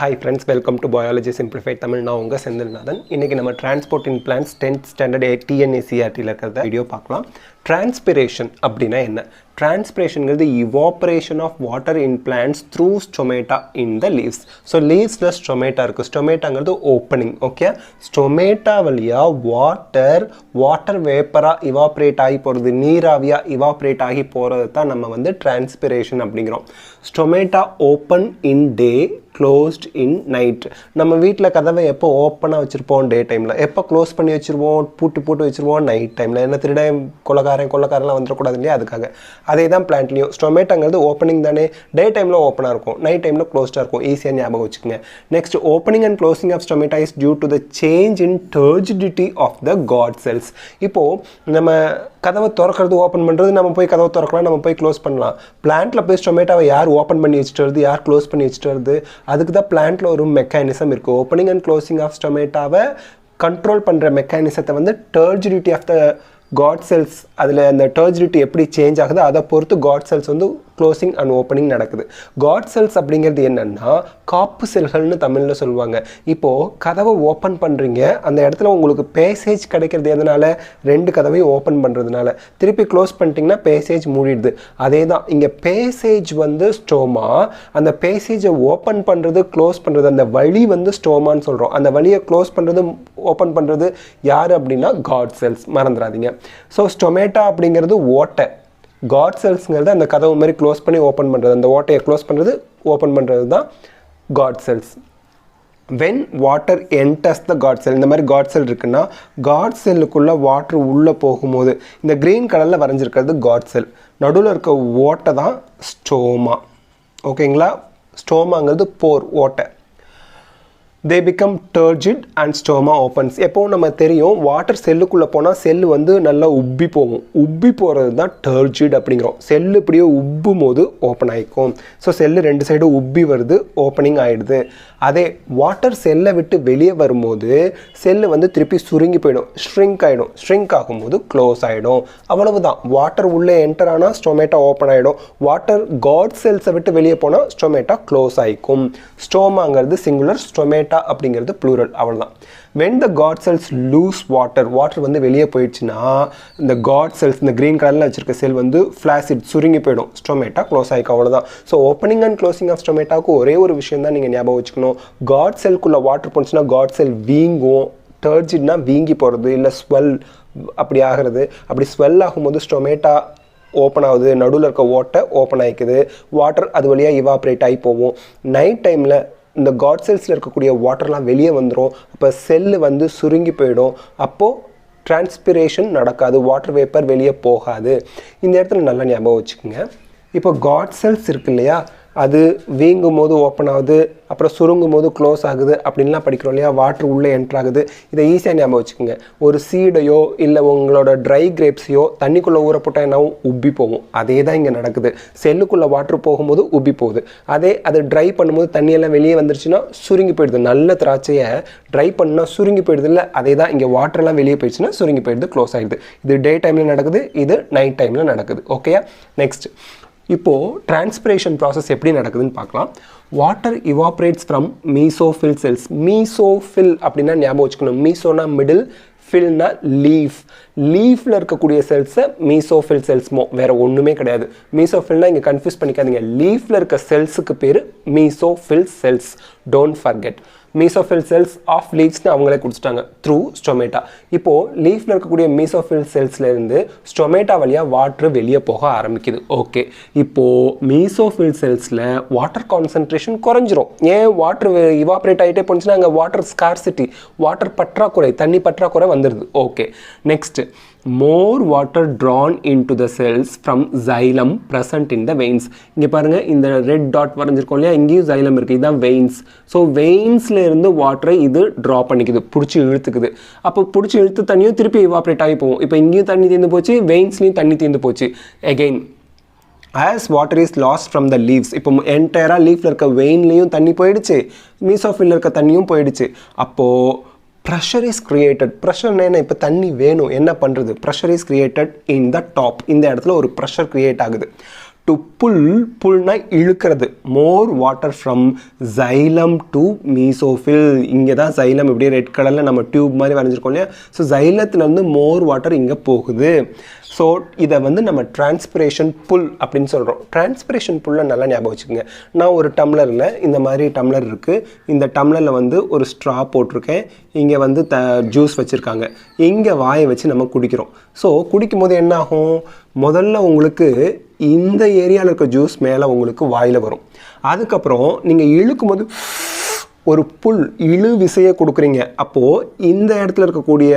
Hi friends, welcome to Biology Simplified Tamil. நான் உங்க செந்தில்நாதன். இன்னைக்கு நம்ம Transport in Plants 10th Standard TNACERT ல இருக்கிற வீடியோ பார்க்கலாம். Transpiration அப்படினா என்ன? Transpirationங்கிறது evaporation of water in plants through stomata in the leaves. So leavesல stomata இருக்கு. Stomataங்கிறது opening, okay? Stomata வழியா water vapor evaporate ஆகி போறது, நீராவியா evaporate ஆகி போறது தான் நம்ம வந்து transpiration அப்படிங்கிறோம். Stomata open in day, closed in night. நம்ம வீட்ல கதவை எப்போ ஓப்பனா வச்சிருப்போம் டே டைம்ல, எப்போ க்ளோஸ் பண்ணி வச்சிருவோம் பூட்டு வச்சிருவோம் நைட் டைம்ல. என்ன திருட கொள்ளக்காரன்லாம் வந்துடக்கூடாது இல்லையா, அதுக்காக. அதே தான் பிளான்ட்லையும் ஸ்டொமேட்டாங்கிறது ஓப்பனிங் தானே, டே டைமில் ஓப்பனாக இருக்கும், நைட் டைமில் க்ளோஸ்டாக இருக்கும். ஈஸியாக ஞாபகம் வச்சுக்கோங்க. Next, opening and closing of stomata is due to the change in turgidity of the guard cells. இப்போது நம்ம கதவை திறக்கிறது ஓப்பன் பண்ணுறது, நம்ம போய் கதவை திறக்கலாம், நம்ம போய் க்ளோஸ் பண்ணலாம். பிளான்ட்டில் போய் ஸ்டொமேட்டாவை யார் ஓப்பன் பண்ணி வச்சுட்டு வருது, யார் க்ளோஸ் பண்ணி வச்சுட்டு வருது, அதுக்கு தான் பிளான்ட்டில் ஒரு மெக்கானிசம் இருக்குது. ஓப்பனிங் அண்ட் க்ளோசிங் ஆஃப் ஸ்டொமேட்டாவை கண்ட்ரோல் பண்ணுற மெக்கானிசத்தை வந்து turgidity of the guard cells, அதில் அந்த டர்ஜிடிட்டி எப்படி சேஞ்ச் ஆகுது அதை பொறுத்து காட் செல்ஸ் வந்து க்ளோசிங் அண்ட் ஓப்பனிங் நடக்குது. காட் செல்ஸ் அப்படிங்கிறது என்னென்னா காப்பு செல்கள்னு தமிழில் சொல்லுவாங்க. இப்போது கதவை ஓப்பன் பண்ணுறீங்க, அந்த இடத்துல உங்களுக்கு பேசேஜ் கிடைக்கிறது எதனால், ரெண்டு கதவையும் ஓப்பன் பண்ணுறதுனால. திருப்பி க்ளோஸ் பண்ணிட்டீங்கன்னா பேசேஜ் மூடிடுது. அதே தான் இங்கே பேசேஜ் வந்து ஸ்டோமா, அந்த பேசேஜை ஓப்பன் பண்ணுறது க்ளோஸ் பண்ணுறது, அந்த வழி வந்து ஸ்டோமான்னு சொல்கிறோம். அந்த வழியை க்ளோஸ் பண்ணுறது ஓப்பன் பண்ணுறது யார் அப்படின்னா காட் செல்ஸ், மறந்துடாதீங்க. ஸோ ஸ்டொமேட்டா அப்படிங்கிறது ஓட்டை, காட் செல்ஸ்ங்கிறது அந்த கதவு மாதிரி க்ளோஸ் பண்ணி ஓப்பன் பண்ணுறது, அந்த ஓட்டையை க்ளோஸ் பண்ணுறது ஓப்பன் பண்ணுறது தான் guard cells. when water enters the god cell, இந்த மாதிரி காட் செல் இருக்குன்னா காட் செல்லுக்குள்ளே வாட்டர் உள்ளே போகும்போது இந்த க்ரீன் கலரில் வரைஞ்சிருக்கிறது காட் செல், நடுவில் இருக்க ஓட்டை தான் ஸ்டோமா. ஓகேங்களா, ஸ்டோமாங்கிறது போர், ஓட்டை. they become turgid and stoma opens. எப்போவும் நம்ம தெரியும் வாட்டர் செல்லுக்குள்ளே போனால் செல்லு வந்து நல்லா உப்பி போகும், உப்பி போகிறது தான் டர்ஜிட் அப்படிங்கிறோம். செல்லு இப்படியே உப்பும் போது ஓப்பன் ஆகிக்கும். ஸோ செல்லு ரெண்டு சைடு உப்பி வருது, ஓப்பனிங் ஆகிடுது. அதே வாட்டர் செல்லை விட்டு வெளியே வரும்போது செல்லு வந்து திருப்பி சுருங்கி போயிடும், ஷ்ரிங்க் ஆகிடும். ஷ்ரிங்க் ஆகும்போது க்ளோஸ் ஆகிடும். அவ்வளவுதான். வாட்டர் உள்ளே என்டர் ஆனால் ஸ்டொமேட்டா ஓப்பன் ஆகிடும். வாட்டர் காட் செல்ஸை விட்டு வெளியே போனால் ஸ்டொமேட்டா க்ளோஸ் ஆகிக்கும். ஸ்டோமாங்கிறது சிங்குலர், ஸ்டொமேட்டா அப்படிங்கிறது ப்ளூரல். அவ்வளவுதான். when the god cells lose water, water வந்து வெளியே போயிடுச்சுன்னா இந்த காட் செல்ஸ், இந்த கிரீன் கலரில் வச்சிருக்க செல் வந்து ஃபிளாசிட், சுருங்கி போயிடும், ஸ்டொமேட்டா க்ளோஸ் ஆகிக்கும். அவ்வளோதான். So opening and closing of ஸ்டொமேட்டாவுக்கு ஒரே ஒரு விஷயம் தான் நீங்கள் ஞாபகம் வச்சுக்கணும். காட் செல்குள்ளே வாட்டர் போச்சுன்னா காட் செல் வீங்கும், டர்ஜிட்னா வீங்கி போகிறது, இல்லை ஸ்வெல் அப்படி ஆகிறது. அப்படி ஸ்வெல் ஆகும்போது ஸ்டொமேட்டா ஓப்பன் ஆகுது, நடுவில் இருக்க ஓட்டை ஓப்பன் ஆகிக்குது, வாட்டர் அது வழியாக இவாப்ரேட் ஆகி போகும். நைட் டைமில் இந்த காட் செல்ஸில் இருக்கக்கூடிய வாட்டர்லாம் வெளியே வந்துடும். அப்போ செல்லு வந்து சுருங்கி போயிடும். அப்போது டிரான்ஸ்பிரேஷன் நடக்காது, வாட்டர் வேப்பர் வெளியே போகாது. இந்த இடத்துல நல்லா ஞாபகம் வச்சுக்கோங்க. இப்போ காட் செல்ஸ் இருக்கு இல்லையா, அது வீங்கும் போது ஓப்பன் ஆகுது, அப்புறம் சுருங்கும் போது க்ளோஸ் ஆகுது அப்படின்லாம் படிக்கிறோம் இல்லையா. வாட்டர் உள்ளே என்ட்ரு ஆகுது. இதை ஈஸியாக ஞாபகம் வச்சுக்கோங்க. ஒரு சீடையோ இல்லை உங்களோட ட்ரை கிரேப்ஸையோ தண்ணிக்குள்ளே ஊற போட்டால் என்ன உப்பி போகும், அதே தான் இங்கே நடக்குது. செல்லுக்குள்ளே வாட்டர் போகும்போது உப்பி போகுது. அதே அது ட்ரை பண்ணும்போது தண்ணியெல்லாம் வெளியே வந்துருச்சுன்னா சுருங்கி போயிடுது. நல்ல திராட்சையை ட்ரை பண்ணால் சுருங்கி போயிடுது இல்லை, அதே தான் இங்கே வாட்டர்லாம் வெளியே போயிடுச்சுன்னா சுருங்கி போயிடுது, க்ளோஸ் ஆகிடுது. இது டே டைமில் நடக்குது, இது நைட் டைமில் நடக்குது. ஓகேயா. நெக்ஸ்ட், இப்போது டிரான்ஸ்பிரேஷன் ப்ராசஸ் எப்படி நடக்குதுன்னு பார்க்கலாம். Water evaporates from mesophyll cells. Mesophyll அப்படின்னா ஞாபகம் வச்சுக்கணும். மீசோனா மிடில், ஃபில்னா லீஃப். லீஃபில் இருக்கக்கூடிய செல்ஸை மீசோஃபில் செல்ஸ்மோ, வேறு ஒன்றுமே கிடையாது. மீசோஃபில்னா இங்கே கன்ஃபியூஸ் பண்ணிக்காதீங்க. லீஃபில் இருக்க செல்ஸுக்கு பேர் mesophyll cells. Don't forget. Mesophyll cells of லீவ்ஸ்னு அவங்களே கொடுத்துட்டாங்க த்ரூ ஸ்டொமேட்டா. இப்போது லீஃபில் இருக்கக்கூடிய மீசோஃபில் செல்ஸ்லேருந்து ஸ்டொமேட்டா வழியாக வாட்டர் வெளியே போக ஆரம்பிக்குது. ஓகே, இப்போது மீசோஃபில் செல்ஸில் வாட்டர் கான்சன்ட்ரேஷன் குறைஞ்சிரும். ஏன், வாட்டர் இவாப்ரேட் ஆகிட்டே போச்சுன்னா அங்கே வாட்டர் ஸ்கார்சிட்டி, வாட்டர் பற்றாக்குறை, தண்ணி பற்றாக்குறை வந்துடுது. Okay. Next, more water drawn into the cells from xylem present in the veins. இங்கே பாருங்கள், இந்த ரெட் டாட் வரைஞ்சிருக்கோம் இல்லையா, இங்கேயும் xylem இருக்குது, இதுதான் வெயின்ஸ். ஸோ வெயின்ஸில் இருந்து வாட்டரை இது ட்ரா பண்ணிக்குது, பிடிச்சி இழுத்துக்குது. அப்போ பிடிச்சி இழுத்து தண்ணியும் திருப்பி இவாப்ரேட் ஆகி போகும். இப்போ இங்கேயும் தண்ணி தீர்ந்து போச்சு, வெயின்ஸ்லேயும் தண்ணி தீர்ந்து போச்சு. Again as water is lost from the leaves, இப்போ என்டையராக லீஃபில் இருக்க வெயின்லேயும் தண்ணி போயிடுச்சு, மீசோஃபில் இருக்க தண்ணியும் போயிடுச்சு. அப்போது pressure is created. pressure என்ன, இப்போ தண்ணி வேணும், என்ன பண்ணுறது? pressure is created in the top. இந்த இடத்துல ஒரு pressure create ஆகுது. டு புல்னா இழுக்கிறது. மோர் water from xylem to mesophyll. இங்கே தான் ஜைலம் இப்படியே ரெட் கலரில் நம்ம டியூப் மாதிரி வரைஞ்சிருக்கோம் இல்லையா. ஸோ ஜைலத்துலேருந்து மோர் வாட்டர் இங்கே போகுது. ஸோ இதை வந்து நம்ம டிரான்ஸ்பிரேஷன் புல் அப்படின்னு சொல்கிறோம். டிரான்ஸ்பிரேஷன் புல்லை நல்லா ஞாபகம் வச்சுக்கோங்க. நான் ஒரு டம்ளரில் இந்த மாதிரி டம்ளர் இருக்குது. இந்த டம்ளரில் வந்து ஒரு ஸ்ட்ரா போட்டிருக்கேன். இங்கே வந்து ஜூஸ் வச்சுருக்காங்க. இங்கே வாயை வச்சு நம்ம குடிக்கிறோம். ஸோ குடிக்கும் போது என்ன ஆகும்? முதல்ல உங்களுக்கு இந்த ஏரியாவில் இருக்க ஜூஸ் மேலே உங்களுக்கு வாயில் வரும். அதுக்கப்புறம் நீங்கள் இழுக்கும் போது ஒரு புல் இழு விசையை கொடுக்குறீங்க. அப்போது இந்த இடத்துல இருக்கக்கூடிய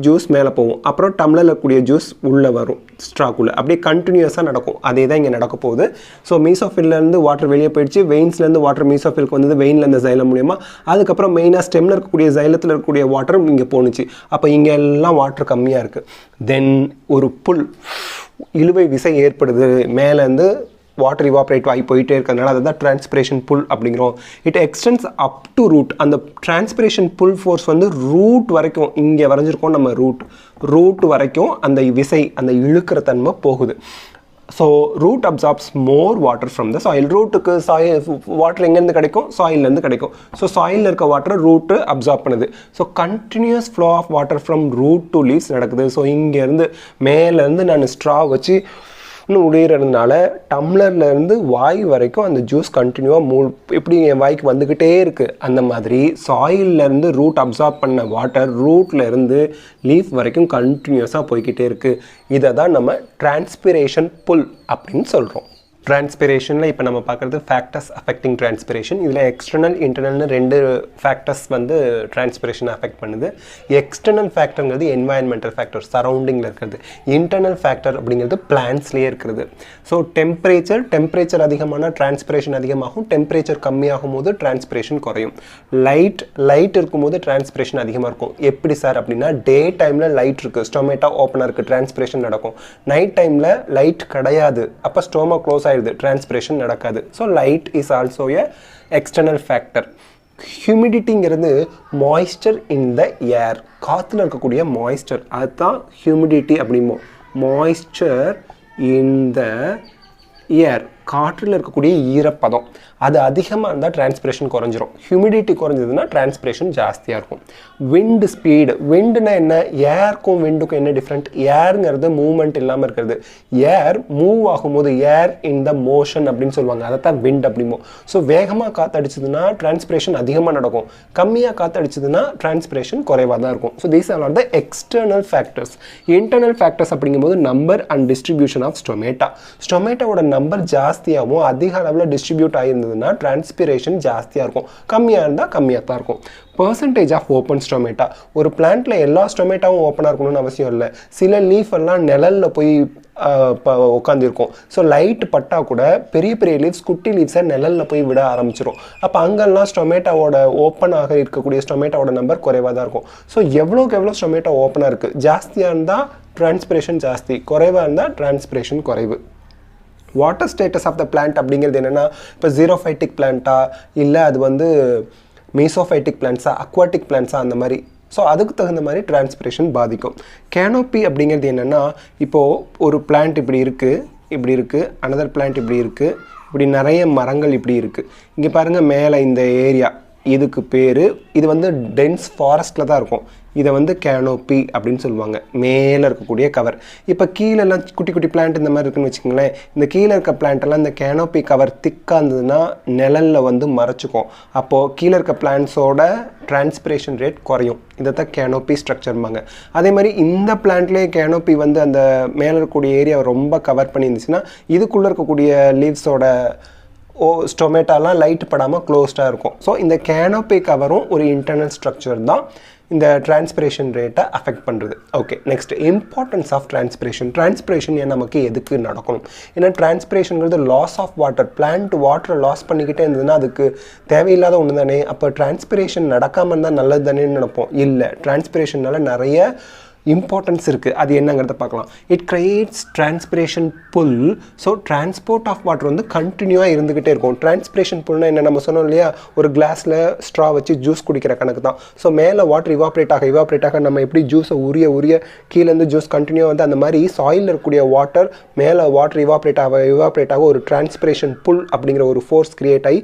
ஜூஸ் மேலே போகும். அப்புறம் டம்ளரில் இருக்கக்கூடிய ஜூஸ் உள்ளே வரும் ஸ்ட்ராக்குள்ளே. அப்படியே கண்டினியூஸாக நடக்கும். அதே தான் இங்கே நடக்க போகுது. ஸோ மீசோஃபில்லேருந்து வாட்டர் வெளியே போயிடுச்சு. வெயின்ஸ்லேருந்து வாட்டர் மீசோஃபிலுக்கு வந்தது. வெயின்லேருந்து ஜைலம் மூலியமாக. அதுக்கப்புறம் மெயினாக ஸ்டெம்மில் இருக்கக்கூடிய ஜைலத்தில் இருக்கக்கூடிய வாட்டரும் இங்கே போணுச்சு. அப்போ இங்கே எல்லாம் வாட்டர் கம்மியாக இருக்குது. தென் ஒரு புல் இழுவை விசை ஏற்படுது. மேலேருந்து வாட்டர் இவாப்ரேட் ஆகி போயிட்டே இருக்கிறதுனால அதை தான் டிரான்ஸ்பிரேஷன் புல் அப்படிங்கிறோம். It extends up to root. அந்த டிரான்ஸ்பிரேஷன் புல் ஃபோர்ஸ் வந்து ரூட் வரைக்கும், இங்கே வரைஞ்சிருக்கோம் நம்ம ரூட் வரைக்கும் அந்த விசை, அந்த இழுக்கிற தன்மை போகுது. So root absorbs more water from the soil. ரூட்டுக்கு வாட்டர் எங்கேருந்து கிடைக்கும்? சாயிலேருந்து கிடைக்கும். ஸோ சாயிலில் இருக்க வாட்டரை ரூட்டு அப்சார்ப் பண்ணுது. So continuous flow of water from root to leaves நடக்குது. ஸோ இங்கேருந்து மேலேருந்து நான் ஸ்ட்ரா வச்சு இன்னும் உடையிறதுனால டம்ளர்லேருந்து வாய் வரைக்கும் அந்த ஜூஸ் கண்டினியூவாக எப்படி என் வாய்க்கு வந்துக்கிட்டே இருக்குது. அந்த மாதிரி சாயில்லேருந்து ரூட் அப்சார்ப் பண்ண வாட்டர் ரூட்லேருந்து லீஃப் வரைக்கும் கண்டினியூஸாக போய்கிட்டே இருக்குது. இதை தான் நம்ம டிரான்ஸ்பிரேஷன் புல் அப்படின்னு சொல்கிறோம். டிரான்ஸ்பிரேஷனில் இப்போ நம்ம பார்க்குறது ஃபேக்டர்ஸ் அஃபெக்டிங் டிரான்ஸ்பிரேஷன். இதில் எக்ஸ்டர்னல் இன்டர்னல்னு 2 ஃபேக்டர்ஸ் வந்து டிரான்ஸ்பிரேஷனை அஃபெக்ட் பண்ணுது. எக்ஸ்டர்னல் ஃபேக்டருங்கிறது என்வாயன்மெண்டல் ஃபேக்டர், சரௌண்டிங்கில் இருக்கிறது. இன்டர்னல் ஃபேக்டர் அப்படிங்கிறது பிளான்ட்ஸ்லேயே இருக்கிறது. ஸோ டெம்பரேச்சர் அதிகமான டிரான்ஸ்பிரேஷன் அதிகமாகும். டெம்பரேச்சர் கம்மியாகும் போது டிரான்ஸ்பிரேஷன் குறையும். லைட் இருக்கும்போது டிரான்ஸ்பிரேஷன் அதிகமாக இருக்கும். எப்படி சார் அப்படின்னா, டே டைமில் லைட் இருக்குது, ஸ்டொமேட்டா ஓப்பனாக இருக்குது, டிரான்ஸ்பிரேஷன் நடக்கும். நைட் டைமில் லைட் கிடையாது, அப்போ ஸ்டோமா க்ளோஸ் ஆயிடுது, டிரான்ஸ்பிரேஷன் நடக்காது. So light is also a external factor. ஹியூமிடிட்டிங்கிறது மாய்ஸ்சர் இன் த ஏர். காற்றுல இருக்கக்கூடிய மாய்ஸ்சர், அதுதான் ஹியூமிடிட்டி அப்படிமோ. மாய்ஸ்சர் இன் த ஏர், காற்றில் இருக்கக்கூடிய ஈரப்பதம் அது அதிகமாக இருந்தால் டிரான்ஸ்பிரேஷன் குறைஞ்சிரும். ஹியூமிடிட்டி குறைஞ்சதுன்னா டிரான்ஸ்பிரேஷன் ஜாஸ்தியாக இருக்கும். விண்டு ஸ்பீடு, விண்டுனா என்ன? ஏருக்கும் விண்டுக்கும் என்ன டிஃப்ரெண்ட்? ஏருங்கிறது மூவ்மெண்ட் இல்லாமல் இருக்கிறது. ஏர் மூவ் ஆகும்போது ஏர் இன் த மோஷன் அப்படின்னு சொல்லுவாங்க. அதை தான் விண்ட் அப்படிமோ. ஸோ வேகமாக காற்றடிச்சதுன்னா டிரான்ஸ்பிரேஷன் அதிகமாக நடக்கும். கம்மியாக காற்றடிச்சதுன்னா டிரான்ஸ்பிரேஷன் குறைவாக தான் இருக்கும். So these are the external factors. Internal factors அப்படிங்கும்போது number and distribution of stomata. ஸ்டொமேட்டாவோட நம்பர் ஜாஸ்தியாகவும் அதிக அளவில் டிஸ்ட்ரிபியூட் ஆகிருந்ததுன்னா டிரான்ஸ்பிரேஷன் ஜாஸ்தியாக இருக்கும். கம்மியாக இருந்தால் கம்மியாக தான் இருக்கும். Percentage of open stomata. ஒரு பிளான்ட்டில் எல்லா ஸ்டொமேட்டாவும் ஓப்பனாக இருக்கணும்னு அவசியம் இல்லை. சில லீஃப் எல்லாம் நிழலில் போய் உட்காந்துருக்கும். ஸோ லைட் பட்டால் கூட பெரிய பெரிய லீவ்ஸ், குட்டி லீவ்ஸை நிழலில் போய் விட ஆரம்பிச்சிடும். அப்போ அங்கெல்லாம் ஸ்டொமேட்டாவோட ஓப்பனாக இருக்கக்கூடிய ஸ்டொமேட்டாவோட நம்பர் குறைவாக தான் இருக்கும். ஸோ எவ்வளோக்கு எவ்வளோ ஸ்டொமேட்டா ஓப்பனாக இருக்குது, ஜாஸ்தியாக இருந்தால் டிரான்ஸ்பிரேஷன் ஜாஸ்தி, குறைவாக இருந்தால் டிரான்ஸ்பிரேஷன் குறைவு. Water status of the plant அப்படிங்கிறது என்னென்னா, இப்போ ஜீரோஃபைட்டிக் பிளான்ட்டா இல்லை அது வந்து மீசோஃபைட்டிக் பிளான்ட்ஸா, அக்வாட்டிக் பிளான்ட்ஸா, அந்த மாதிரி. ஸோ அதுக்கு தகுந்த மாதிரி டிரான்ஸ்பிரேஷன் பாதிக்கும். கேனோப்பி அப்படிங்கிறது என்னென்னா, இப்போது ஒரு பிளான்ட் இப்படி இருக்குது, அனதர் பிளான்ட் இப்படி இருக்குது, இப்படி நிறைய மரங்கள் இப்படி இருக்குது. இங்கே பாருங்கள், மேலே இந்த ஏரியா இதுக்கு பேர், இது வந்து டென்ஸ் ஃபாரஸ்ட்டில் தான் இருக்கும். இதை வந்து கேனோப்பி அப்படின்னு சொல்லுவாங்க, மேலே இருக்கக்கூடிய கவர். இப்போ கீழெல்லாம் குட்டி குட்டி பிளான்ட் இந்த மாதிரி இருக்குன்னு வச்சுக்கோங்களேன். இந்த கீழே இருக்க பிளான்ட்டெல்லாம் இந்த கேனோப்பி கவர் திக்காக இருந்ததுன்னா நிழலில் வந்து மறைச்சிக்கும். அப்போது கீழே இருக்க பிளான்ட்ஸோட டிரான்ஸ்பிரேஷன் ரேட் குறையும். இதை தான் கேனோப்பி ஸ்ட்ரக்சர்பாங்க. அதே மாதிரி இந்த பிளான்ட்லேயே கேனோப்பி வந்து அந்த மேலே இருக்கக்கூடிய ஏரியாவை ரொம்ப கவர் பண்ணியிருந்துச்சுன்னா இதுக்குள்ளே இருக்கக்கூடிய லீவ்ஸோட ஸ்டொமேட்டாலாம் லைட் படாமல் க்ளோஸ்டாக இருக்கும். ஸோ இந்த கேனோப்பி கவரும் ஒரு இன்டர்னல் ஸ்ட்ரக்சர் தான் இந்த டிரான்ஸ்பிரேஷன் ரேட்டை அஃபெக்ட் பண்ணுறது. Okay, next importance of transpiration. Transpiration ஏன் நமக்கு எதுக்கு நடக்கணும்? ஏன்னா டிரான்ஸ்பிரேஷனுங்கிறது லாஸ் ஆஃப் வாட்டர். பிளான்ட் வாட்டரை லாஸ் பண்ணிக்கிட்டே இருந்ததுன்னா அதுக்கு தேவையில்லாத ஒன்று தானே. அப்போ டிரான்ஸ்பிரேஷன் நடக்காமல் இருந்தால் நல்லது தானேன்னு நினைப்போம். இல்லை, டிரான்ஸ்பிரேஷனால் நிறைய இம்பார்ட்டன்ஸ் இருக்குது. அது என்னங்கிறத பார்க்கலாம். It creates transpiration pull. So transport of water வந்து கண்டினியூவாக இருந்துக்கிட்டே இருக்கும். டிரான்ஸ்பிரேஷன் புல்னா என்ன, நம்ம சொன்னோம் இல்லையா, ஒரு கிளாஸில் ஸ்ட்ரா வச்சு ஜூஸ் குடிக்கிற கணக்கு தான். ஸோ மேலே வாட்டர் இவாப்ரேட் ஆக நம்ம எப்படி ஜூஸை உரிய கீழேருந்து ஜூஸ் கண்டினியூ வந்து அந்த மாதிரி சாயிலில் இருக்கக்கூடிய வாட்டர் மேலே வாட்டர் இவாப்ரேட் ஆக ஒரு டிரான்ஸ்பிரேஷன் புல் அப்படிங்கிற ஒரு ஃபோர்ஸ் கிரியேட் ஆகி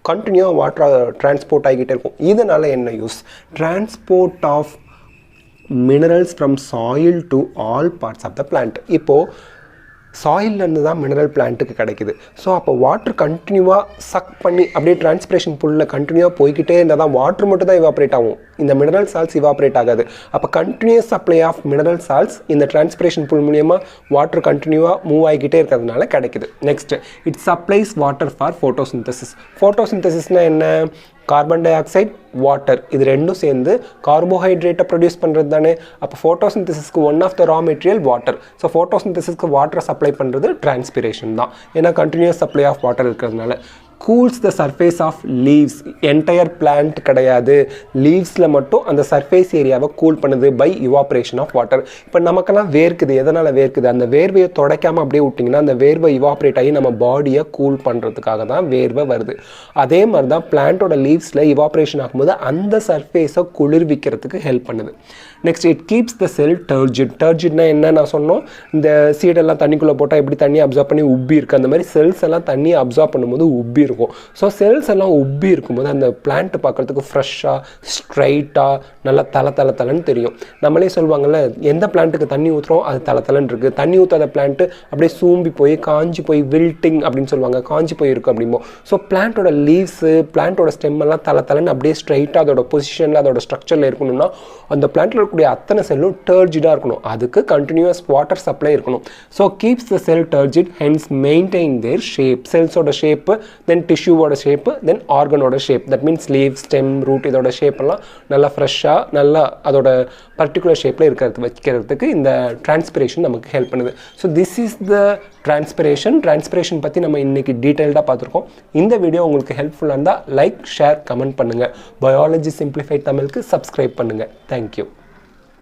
கண்டினியூவாக வாட்டர் டிரான்ஸ்போர்ட் ஆகிக்கிட்டே இருக்கும். இதனால் என்ன use? Transport of minerals from soil to all parts of the plant. இப்போது சாயிலேருந்து தான் மினரல் பிளான்ட்டுக்கு கிடைக்குது. ஸோ அப்போ வாட்டர் கண்டினியூவாக சக் பண்ணி அப்படியே டிரான்ஸ்பிரேஷன் புல்லில் கண்டினியூவாக போய்கிட்டே இருந்தால் தான் வாட்டர் மட்டும் தான் இவாப்ரேட் ஆகும், இந்த மினரல் சால்ட்ஸ் இவாப்ரேட் ஆகாது. அப்போ continuous supply of mineral salts இந்த டிரான்ஸ்பிரேஷன் புல் மூலியமாக வாட்டர் கண்டினியூவாக மூவ் ஆகிக்கிட்டே இருக்கிறதுனால கிடைக்குது. Next, it supplies water for photosynthesis. ஃபோட்டோசிந்தசிஸ்னால் என்ன? கார்பன் டை ஆக்சைடு, வாட்டர், இது ரெண்டும் சேர்ந்து கார்போஹைட்ரேட்டை ப்ரொடியூஸ் பண்ணுறது தானே. அப்போ ஃபோட்டோசிந்தசிஸ்க்கு one of the raw material water. So ஃபோட்டோசிந்தசிஸ்க்கு வாட்டரை சப்ளை பண்ணுறது டிரான்ஸ்பிரேஷன் தான், ஏன்னா கண்டினியூஸ் சப்ளை ஆஃப் வாட்டர் இருக்கிறதுனால. Cools the surface of leaves. Entire plant கிடையாது, லீவ்ஸில் மட்டும் அந்த சர்ஃபேஸ் ஏரியாவை கூல் பண்ணுது பை இவாப்ரேஷன் ஆஃப் வாட்டர். இப்போ நமக்கெல்லாம் வேர்க்குது, எதனால் வேர்க்குது? அந்த வேர்வையை துடைக்காமல் அப்படியே விட்டிங்கன்னா அந்த வேர்வை இவாப்ரேட் ஆகி நம்ம பாடியை கூல் பண்ணுறதுக்காக தான் வேர்வை வருது. அதே மாதிரி தான் பிளான்ட்டோட லீவ்ஸில் இவாப்ரேஷன் ஆகும்போது அந்த சர்ஃபேஸை குளிர்விக்கிறதுக்கு ஹெல்ப் பண்ணுது. Next, it keeps the cell turgid. டர்ஜிட்னா என்ன நான் சொன்னோம், இந்த சீடெல்லாம் தண்ணிக்குள்ளே போட்டால் எப்படி தண்ணி அப்சார்ப் பண்ணி உப்பி இருக்குது, அந்த மாதிரி செல்ஸ் எல்லாம் தண்ணியை அப்சார்ப் பண்ணும்போது உப்பி இருக்கும். ஸோ செல்ஸ் எல்லாம் உப்பி இருக்கும்போது அந்த பிளான்ட் பார்க்குறதுக்கு ஃப்ரெஷ்ஷாக ஸ்ட்ரைட்டாக நல்லா தலன்னு தெரியும். நம்மளே சொல்லுவாங்கள்ல, எந்த பிளான்ட்டுக்கு தண்ணி ஊற்றுறோம் அது தலன்னு இருக்குது, தண்ணி ஊற்றாத பிளான்ட்டு அப்படியே சூம்பி போய் காஞ்சி போய் வில்ட்டிங் அப்படின்னு சொல்லுவாங்க, காஞ்சி போய் இருக்குது அப்படிம்போம். ஸோ பிளான்ட்டோட லீவ்ஸு, பிளான்ட்டோட ஸ்டெம் எல்லாம் தலன்னு அப்படியே ஸ்ட்ரைட்டாக அதோட பொசிஷனில் அதோட ஸ்ட்ரக்சரில் இருக்கணும்னா அந்த பிளான்ட்டில் இருக்கக்கூடிய அத்தனை செல்லும் டர்ஜிடாக இருக்கணும், அதுக்கு கண்டினியூஸ் வாட்டர் சப்ளை இருக்கணும். So keeps the cell turgid, hence maintain their shape. செல்ஸோட ஷேப்பு, தென் டிஷ்யூவோட ஷேப்பு, தென் ஆர்கனோட shape. That means leaf, stem, root, இதோட ஷேப்பெல்லாம் நல்லா ஃப்ரெஷ்ஷாக நல்லா அதோட பர்டிகுலர் ஷேப்பில் வைக்கிறதுக்கு இந்த டிரான்ஸ்பிரேஷன் நமக்கு ஹெல்ப் பண்ணுது. So this is the transpiration பற்றி நம்ம இன்றைக்கி டீட்டெயில்டாக பார்த்துருக்கோம். இந்த வீடியோ உங்களுக்கு ஹெல்ப்ஃபுல்லாக இருந்தால் லைக், ஷேர், கமெண்ட் பண்ணுங்கள். பயாலஜி சிம்பிளிஃபைட் தமிழுக்கு சப்ஸ்கிரைப் பண்ணுங்கள். தேங்க்யூ.